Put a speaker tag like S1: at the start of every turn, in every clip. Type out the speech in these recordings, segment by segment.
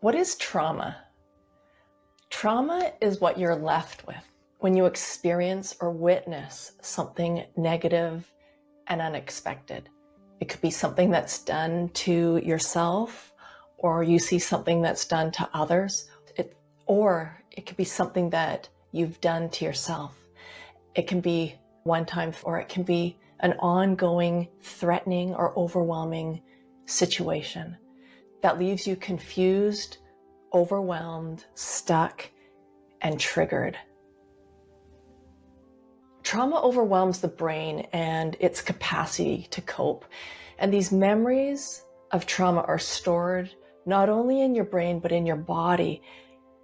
S1: What is trauma? Trauma is what you're left with when you experience or witness something negative and unexpected. It could be something that's done to yourself, or you see something that's done to others, or it could be something that you've done to yourself. It can be one time, or it can be an ongoing, threatening, or overwhelming situation that leaves you confused, overwhelmed, stuck, and triggered. Trauma overwhelms the brain and its capacity to cope. And these memories of trauma are stored not only in your brain, but in your body.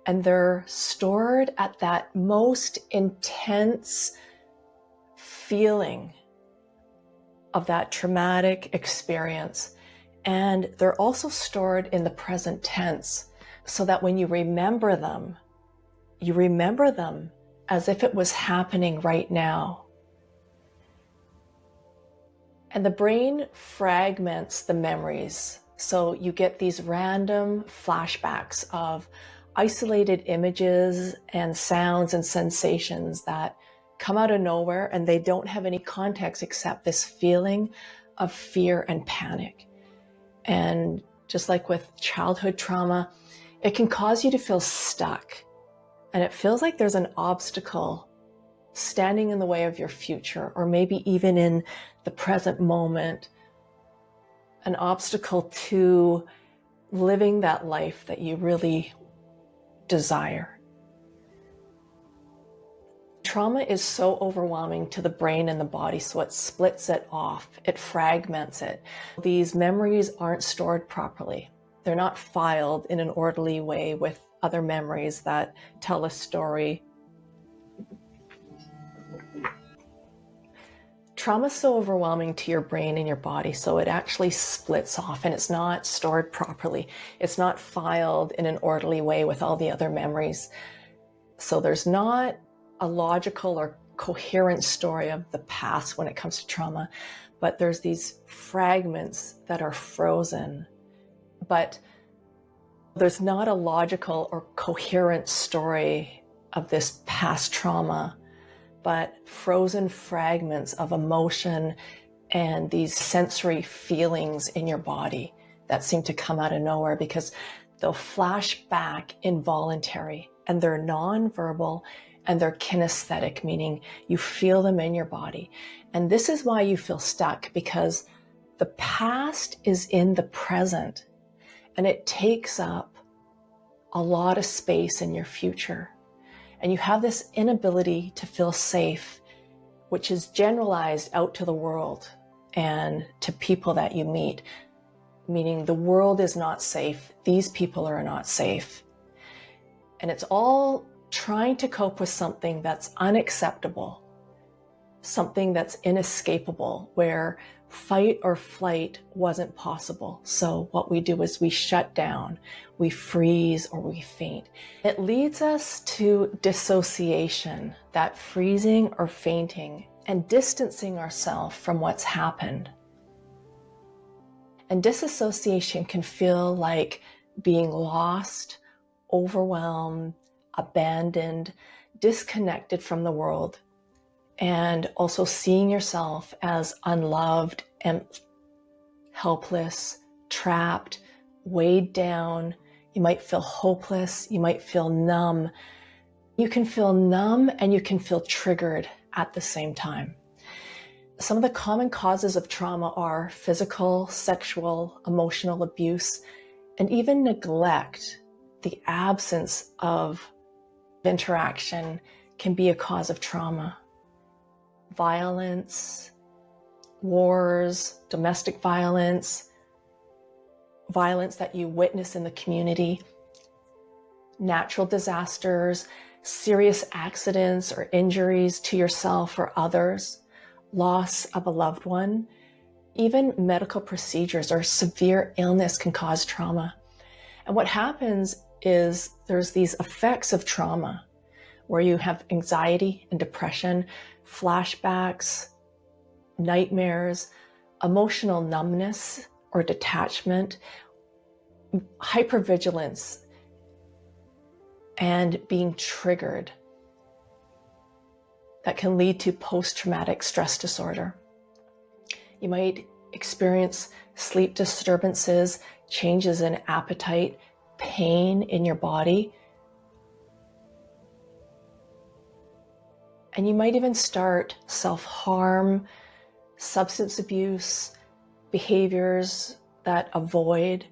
S1: And they're stored at that most intense feeling of that traumatic experience. And they're also stored in the present tense, so that when you remember them as if it was happening right now. And the brain fragments the memories. So you get these random flashbacks of isolated images and sounds and sensations that come out of nowhere, and they don't have any context except this feeling of fear and panic. And just like with childhood trauma, it can cause you to feel stuck. And it feels like there's an obstacle standing in the way of your future, or maybe even in the present moment, an obstacle to living that life that you really desire. Trauma is so overwhelming to the brain and the body, so it splits it off, it fragments it. These memories aren't stored properly. They're not filed in an orderly way with other memories that tell a story. Trauma is so overwhelming to your brain and your body, so it actually splits off, and it's not stored properly. It's not filed in an orderly way with all the other memories. So there's not a logical or coherent story of the past when it comes to trauma, but there's these fragments that are frozen. But there's not a logical or coherent story of this past trauma, but frozen fragments of emotion and these sensory feelings in your body that seem to come out of nowhere because they'll flash back involuntary, and they're nonverbal and they're kinesthetic, meaning you feel them in your body. And this is why you feel stuck, because the past is in the present and it takes up a lot of space in your future. And you have this inability to feel safe, which is generalized out to the world and to people that you meet, meaning the world is not safe. These people are not safe. And it's all trying to cope with something that's unacceptable, something that's inescapable, where fight or flight wasn't possible. So what we do is we shut down, we freeze, or we faint. It leads us to dissociation, that freezing or fainting, and distancing ourselves from what's happened. And disassociation can feel like being lost, overwhelmed, abandoned, disconnected from the world, and also seeing yourself as unloved and helpless, trapped, weighed down. You might feel hopeless, you might feel numb. You can feel numb and you can feel triggered at the same time. Some of the common causes of trauma are physical, sexual, emotional abuse, and even neglect. The absence of interaction can be a cause of trauma. Violence, wars, domestic violence, violence that you witness in the community, natural disasters, serious accidents or injuries to yourself or others, loss of a loved one, even medical procedures or severe illness can cause trauma. And what happens is there's these effects of trauma where you have anxiety and depression, flashbacks, nightmares, emotional numbness or detachment, hypervigilance, and being triggered. That can lead to post-traumatic stress disorder. You might experience sleep disturbances, changes in appetite, pain in your body. And you might even start self-harm, substance abuse, behaviors that avoid,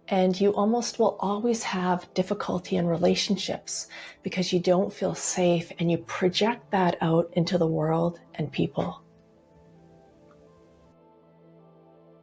S1: and you almost will always have difficulty in relationships because you don't feel safe and you project that out into the world and people.